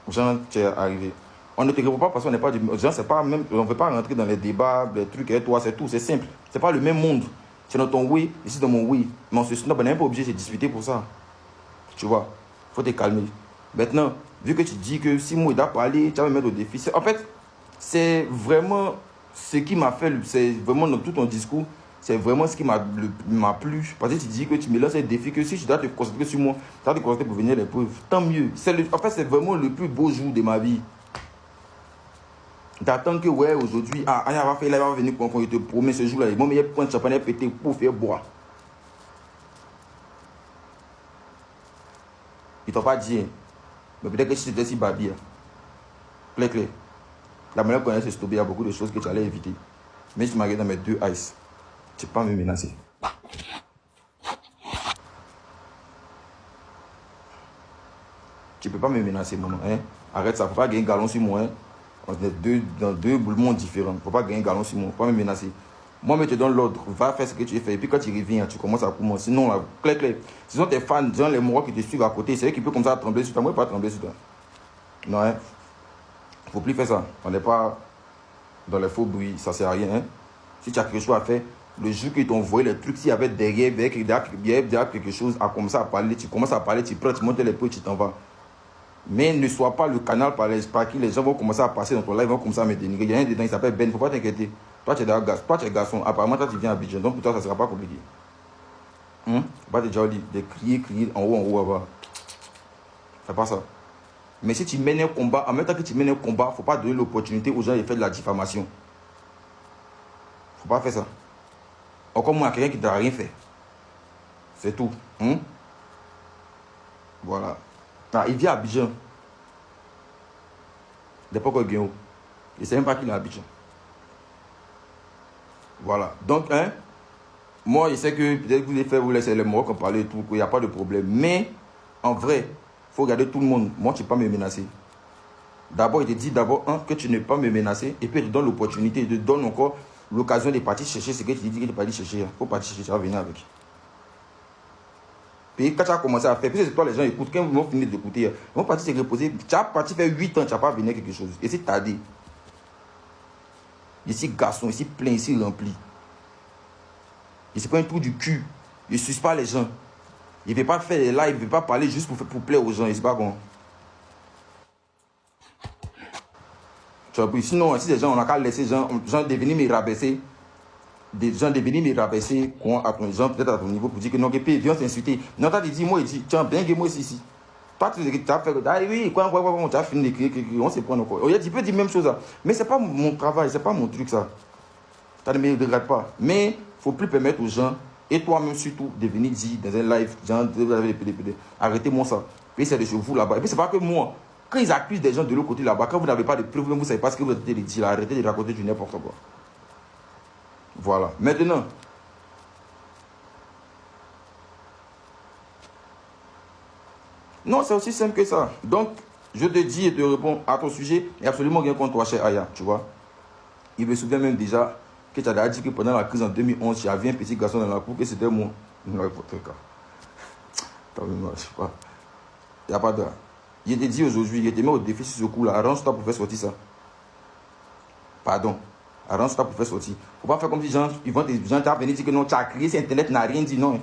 Genre, tu es arrivé. On ne te répond pas parce qu'on n'est pas du... Genre, c'est pas même... On ne veut pas rentrer dans les débats, les trucs et toi, c'est tout. C'est simple. C'est pas le même monde. C'est dans ton oui, ici dans mon oui. Mais on se snob, on n'est même pas obligé de se disputer pour ça. Tu vois, faut te calmer. Maintenant, vu que tu dis que si moi, il doit parler, tu vas me mettre au défi. En fait, c'est vraiment ce qui m'a fait... C'est vraiment dans tout ton discours, c'est vraiment ce qui m'a plu. Parce que tu dis que tu me lances un défi, que si tu dois te concentrer sur moi, tu dois te concentrer pour venir les preuves. Tant mieux. En fait, c'est vraiment le plus beau jour de ma vie. T'attends que, ouais, aujourd'hui, Aya va faire, là, il va venir quand il te promet ce jour-là. Mon meilleur point de champagne est pété pour faire boire. Ils t'ont pas dit, hein. Mais peut-être que si c'était si babi, clair. La manière qu'on se stopper, il y a beaucoup de choses que tu allais éviter. Mais si tu m'as regardé dans mes 2 ice, tu ne peux pas me menacer. Tu ne peux pas me menacer, maman. Hein? Arrête ça, il ne faut pas gagner un galon sur moi. Hein? On est dans deux mondes différents. Il ne faut pas gagner un galon sur moi. Il ne faut pas me menacer. Moi, je te donne l'ordre. Va faire ce que tu fais. Et puis quand tu reviens, tu commences à commencer. Sinon, là, clair. Si sont tes fans, genre les Mohawks qui te suivent à côté, c'est eux qui peuvent comme ça trembler sur toi. Moi, je ne peux pas trembler sur toi. Non, hein? Il ne faut plus faire ça. On n'est pas dans les faux bruits. Ça ne sert à rien. Hein? Si tu as quelque chose à faire, le jour qu'ils t'ont envoyé les trucs, s'il y avait derrière quelque chose à commencer à parler, tu commences à parler, tu prends, tu montes les peu, tu t'en vas. Mais ne sois pas le canal par qui les gens vont commencer à passer dans ton live, ils vont commencer à me dénigrer. Il y a un dedans, il s'appelle Ben, il ne faut pas t'inquiéter. Toi, tu es garçon. Apparemment, toi, tu viens à Abidjan. Donc, pour toi, ça ne sera pas compliqué. Pas de jolly, de crier en haut, là-bas. Fais pas ça. Mais si tu mènes un combat, en même temps que tu mènes un combat, il ne faut pas donner l'opportunité aux gens de faire de la diffamation. Il ne faut pas faire ça. Encore moins à quelqu'un qui ne t'a rien fait. C'est tout. Voilà. Il vit à Abidjan. D'époque au Guéo. Il ne sait même pas qu'il est à Abidjan. Voilà. Donc, moi, je sais que peut-être que vous laissez les Marocains parler et tout, qu'il n'y a pas de problème. Mais, en vrai, il faut regarder tout le monde. Moi, tu ne peux pas me menacer. D'abord, il te dit que tu ne peux pas me menacer. Et puis, il te donne l'opportunité. Il te donne encore l'occasion de partir chercher ce que tu dis que tu ne peux pas aller chercher. Il faut partir chercher, tu vas venir avec. Puis quand tu as commencé à faire, puis c'est toi les gens écoutent, quand ils vont finir d'écouter, ils vont partir se reposer. Tu as parti faire 8 ans, tu n'as pas venu quelque chose. Et c'est tardé. Ici garçon, ici plein, ici rempli. Il se prend un trou du cul. Il ne suce pas les gens. Il ne veut pas faire des lives, il ne veut pas parler juste pour plaire aux gens. Et c'est pas bon. Tu vois, sinon, si les gens, on n'a qu'à laisser les gens devenir me rabaisser. Des gens devenir me rabaisser, peut-être à ton niveau, pour dire que non, que viens t'insulter. Non, tu as dit, moi, il dit, tiens, bien que moi ici. Toi, tu as fait, oui, quoi, tu as fini d'écrire, on se prend encore. Tu peux dire même chose, mais ce n'est pas mon travail, ce n'est pas mon truc, ça. Ça ne me regarde pas. Mais il ne faut plus permettre aux gens, et toi-même surtout, de venir dire dans un live, genre, arrêtez-moi ça. Puis c'est de chez vous là-bas. Et puis c'est pas que moi. Quand ils accusent des gens de l'autre côté là-bas, quand vous n'avez pas de preuves, vous ne savez pas ce que vous êtes de dire, arrêtez de raconter du n'importe quoi. Voilà. Maintenant, non, c'est aussi simple que ça. Donc, je te dis et te réponds à ton sujet, et absolument rien contre toi, cher Aya, tu vois. Il me souvient même déjà que tu as dit que pendant la crise en 2011, tu avais un petit garçon dans la cour, que c'était moi. Non, votre cas. Je sais pas. Il n'y a pas de... Il te dit aujourd'hui, il te met au défi sur ce coup-là. Arrange-toi pour faire sortir ça. Pardon. Arrange-toi pour faire sortir. Il ne faut pas faire comme si ils vont venir dire que non, tu as crié, si Internet n'a rien dit, non.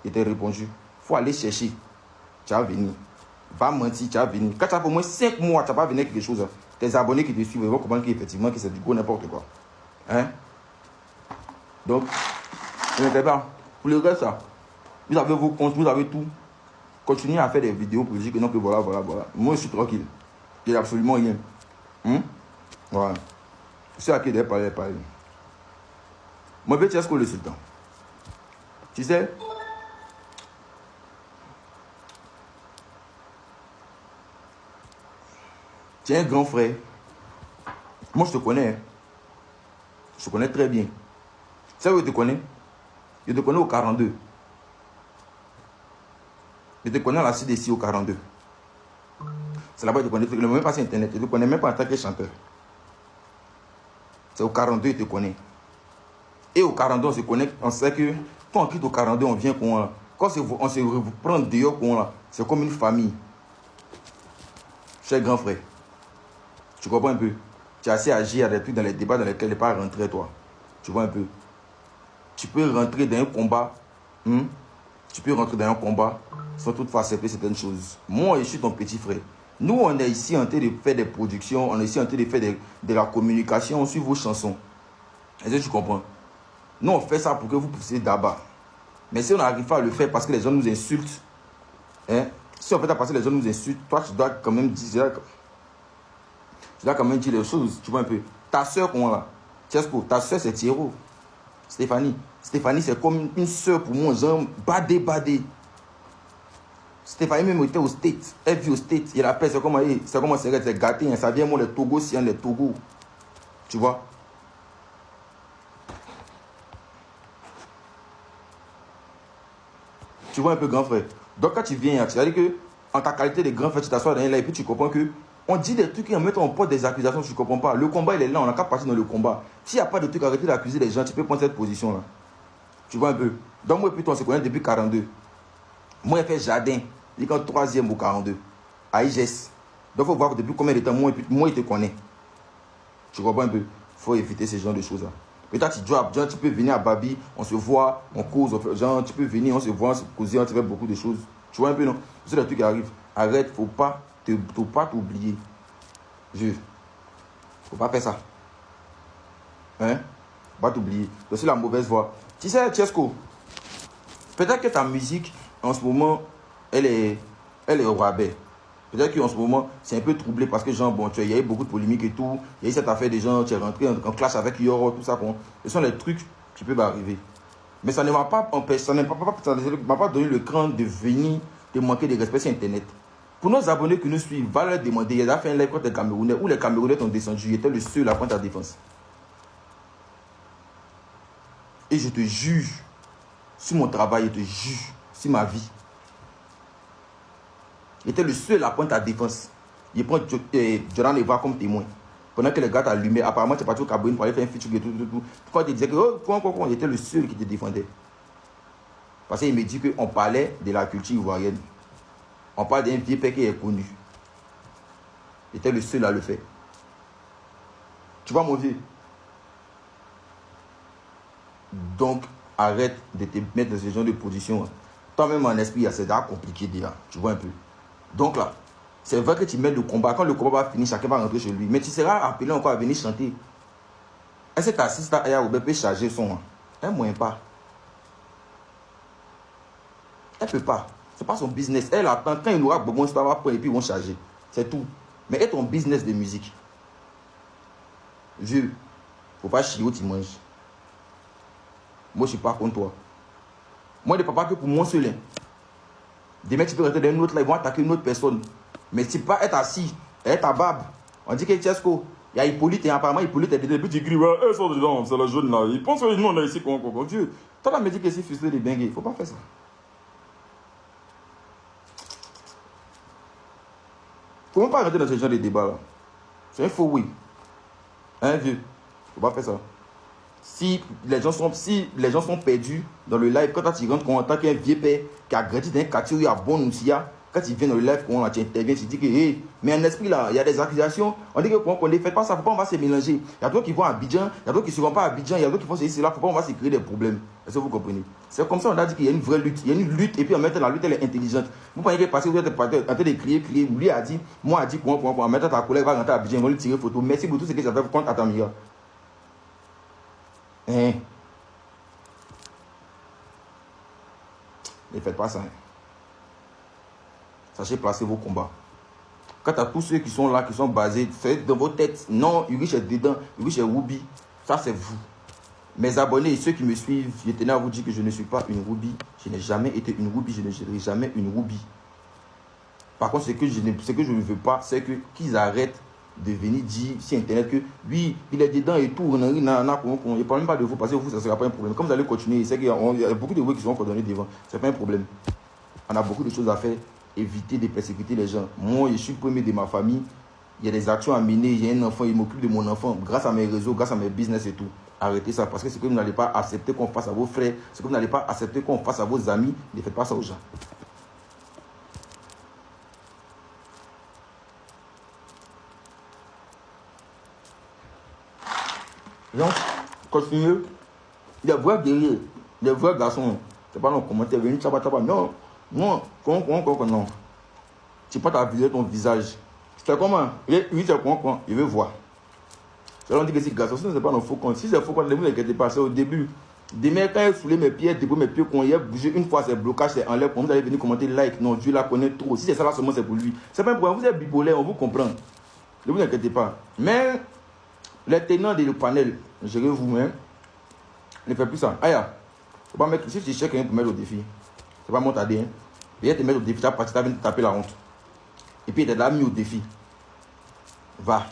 Il t'a répondu. Il faut aller chercher. Tu vas venir. Va mentir, tu vas venir. Quand tu as au moins 5 mois, tu n'as pas venu quelque chose. Tes abonnés qui te suivent, ils vont comprendre qu'effectivement, que c'est du gros n'importe quoi. Hein? Donc, pour le reste, ça, vous avez vos comptes, vous avez tout. Continuez à faire des vidéos pour dire que non, que voilà. Moi, je suis tranquille. Il n'y a absolument rien. Voilà. C'est à qui d'aller parler. Moi, je vais te le sultan. Tu sais, tu es un grand frère. Moi, je te connais. Je te connais très bien. Tu sais où je te connais? Je te connais au 42. Je te connais à la CDC au 42. C'est là-bas que je te connais. Je ne connais même pas sur Internet. Je ne te connais même pas en tant que chanteur. C'est au 42 que je te connais. Et au 42, on se connaît. On sait que quand on quitte au 42, on vient qu'on là. Quand on se prend dehors qu'on là, c'est comme une famille. cher grand frère. Tu comprends un peu? Tu as assez agi à des trucs dans les débats dans lesquels tu n'es pas rentré, toi. Tu vois un peu? Tu peux rentrer dans un combat. Tu peux rentrer dans un combat sans toutefois accepter certaines choses. Moi, je suis ton petit frère. Nous, on est ici en train de faire des productions. On est ici en train de faire de la communication sur vos chansons. Est-ce que tu comprends? Nous, on fait ça pour que vous puissiez d'abord. Mais si on n'arrive pas à le faire parce que les gens nous insultent, hein, si on fait ça parce que les gens nous insultent, toi, tu dois quand même dire... Tu dois quand même dire les choses, tu vois un peu. Ta soeur, comment là? Chesco, ta soeur, c'est Thierry. Stéphanie. Stéphanie, c'est comme une soeur pour moi, genre, badé. Stéphanie même était au State. Elle vit au State. Il appelle, c'est comment c'est gâté. Hein. Ça vient, moi, les Togo, si les Togo. Tu vois? Tu vois un peu, grand frère. Donc, quand tu viens, tu as dit que, en ta qualité de grand frère, tu t'assois dans là et puis tu comprends que on dit des trucs et en mettant en porte des accusations, tu ne comprends pas. Le combat, il est là, on n'a qu'à partir dans le combat. S'il n'y a pas de truc, arrêtez d'accuser les gens, tu peux prendre cette position-là. Tu vois un peu. Donc, moi et puis toi, on se connaît depuis 42. Moi, j'ai fait jardin, il est en 3e ou 42, à IGS. Donc, il faut voir depuis combien de temps, moi, il te connaît. Tu comprends un peu. Il faut éviter ce genre de choses-là. Peut-être tu drops, genre, tu peux venir à Babi, on se voit, on cause, genre, tu peux venir, on se voit, on se cause, on se fait beaucoup de choses. Tu vois un peu, non? C'est le truc qui arrive. Arrête, faut pas t'oublier. Faut pas faire ça. Hein? Faut pas t'oublier. C'est la mauvaise voix. Tu sais, Chesco, peut-être que ta musique, en ce moment, elle est au rabais. Peut-être qu'en ce moment, c'est un peu troublé parce que, genre, bon, il y a eu beaucoup de polémiques et tout. Il y a eu cette affaire des gens, tu es rentré en clash avec Yoro, tout ça. Ce sont les trucs qui peuvent arriver. Mais ça ne m'a pas empêché, ça ne m'a pas donné le cran de venir te manquer de respect sur Internet. Pour nos abonnés qui nous suivent, va leur demander. Il y a fait un live contre les Camerounais où les Camerounais ont descendu. Il était le seul à prendre ta défense. Et je te juge sur mon travail, je te juge sur ma vie. Il était le seul à prendre ta défense. Il prend Jordan Eva comme témoin. Pendant que les gars t'allumaient, apparemment tu es parti au Cameroun pour aller faire un feature et tout. Pourquoi tu disais que il était le seul qui te défendait? Parce qu'il me dit qu'on parlait de la culture ivoirienne. On parle d'un vieux père qui est connu. Il était le seul à le faire. Tu vois mon vieux? Donc, arrête de te mettre dans ce genre de position. Toi-même en esprit, c'est déjà compliqué déjà. Tu vois un peu. Donc là, c'est vrai que tu mets le combat. Quand le combat va finir, chacun va rentrer chez lui. Mais tu seras appelé encore à venir chanter. Est-ce que ta assistante peut charger son? Elle ne moyen pas. Elle ne peut pas. Ce n'est pas son business. Elle attend quand il aura bon histoire, et puis ils vont charger. C'est tout. Mais est ton business de musique. Vieux, il ne faut pas chier où tu manges. Moi, je ne suis pas contre toi. Moi, je ne parle pas que pour mon seul. Demain, tu peux rentrer dans une autre là, ils vont attaquer une autre personne. Mais tu ne peux pas être assis, être à Bab. On dit que Chesco, il y a Hippolyte et apparemment Hippolyte est dedans. Et puis tu cries, eux sont dedans, c'est la jeune là. Ils pensent que nous, on est ici, quoi. Dieu, toi là, me dis que c'est frustré de benguer. Il ne faut pas faire ça. Il ne faut même pas rentrer dans ce genre de débat là. C'est un faux oui. Hein, vieux? Il ne faut pas faire ça. Si les gens sont perdus dans le live, quand tu rentres en tant qu'un vieux père qui a grandi dans un quartier où il y a bon Noussia, quand tu viens dans le live, tu interviens, tu dis que, hey, mais en esprit là, il y a des accusations, on dit qu'on ne fait pas ça, il ne faut pas on va se mélanger. Il y a d'autres qui vont à Abidjan, il y a d'autres qui ne se vont pas à Abidjan, il y a d'autres qui font ceci, là, il ne faut pas on va se créer des problèmes. Est-ce que vous comprenez? C'est comme ça on a dit qu'il y a une vraie lutte, il y a une lutte, et puis en même temps la lutte elle est intelligente. Vous pensez que parce que vous êtes en train de crier, lui a dit, moi a dit, en même temps ta collègue va rentrer à Abidjan, ils vont lui tirer photo. Merci pour tout ce que j'avais contre Atamira. Hein? Ne faites pas ça. Hein. Sachez placer vos combats. Quant à tous ceux qui sont là, qui sont basés, faites dans vos têtes. Non, Urich est dedans, Urich est Ruby. Ça, c'est vous. Mes abonnés et ceux qui me suivent, je tenais à vous dire que je ne suis pas une Ruby. Je n'ai jamais été une Ruby, je ne serai jamais une Ruby. Par contre, ce que je ne veux pas, c'est qu'ils arrêtent de venir dire sur Internet que oui, il est dedans et tout. Je ne parle même pas de vous parce que vous, ça ne sera pas un problème. Comme vous allez continuer, c'est qu'il y a beaucoup de vous qui sont coordonnés devant. Ce n'est pas un problème. On a beaucoup de choses à faire. Éviter de persécuter les gens. Moi, je suis le premier de ma famille. Il y a des actions à mener. J'ai un enfant, il m'occupe de mon enfant. Grâce à mes réseaux, grâce à mes business et tout. Arrêtez ça parce que ce que vous n'allez pas accepter qu'on fasse à vos frères, ce que vous n'allez pas accepter qu'on fasse à vos amis, ne faites pas ça aux gens. Donc, continuez. Les vrais guerriers, les vrais garçons, c'est pas nos commentaires, venez tchaba. Non, non, non. Tu peux t'aviser ton visage. C'est comment? Oui, c'est quoi? Il veut voir. C'est là on dit que c'est garçon, ce n'est pas nos faux comptes. Si c'est faux compte, ne vous inquiétez pas, c'est au début. Demain, quand il foulé mes pieds, depuis mes pieds, qu'on y a bougé une fois, c'est blocage, c'est enlève. Vous allez venir commenter like. Non, Dieu la connaît trop. Si c'est ça là seulement, c'est pour lui. C'est pas un problème. Vous êtes bipolaire, on vous comprend. Ne vous inquiétez pas. Mais les tenants du panel, gérez vous-même. Ne faites plus ça. Aya, faut pas mettre, si tu cherches quelqu'un pour mettre au défi, c'est pas mon tadé. Hein. Viens te mettre au défi, tu vas venir te taper la honte. Et puis il est là mis au défi. Va.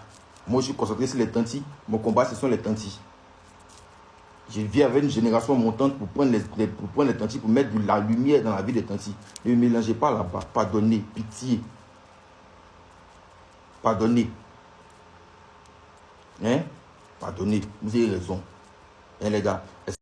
Moi je suis concentré sur les tantis. Mon combat ce sont les tantis. Je viens avec une génération montante pour prendre les tantis, pour mettre de la lumière dans la vie des tantis. Ne me mélangez pas là-bas. Pardonnez, pitié. Pardonnez. Hein? Pardonnez. Vous avez raison. Hein les gars?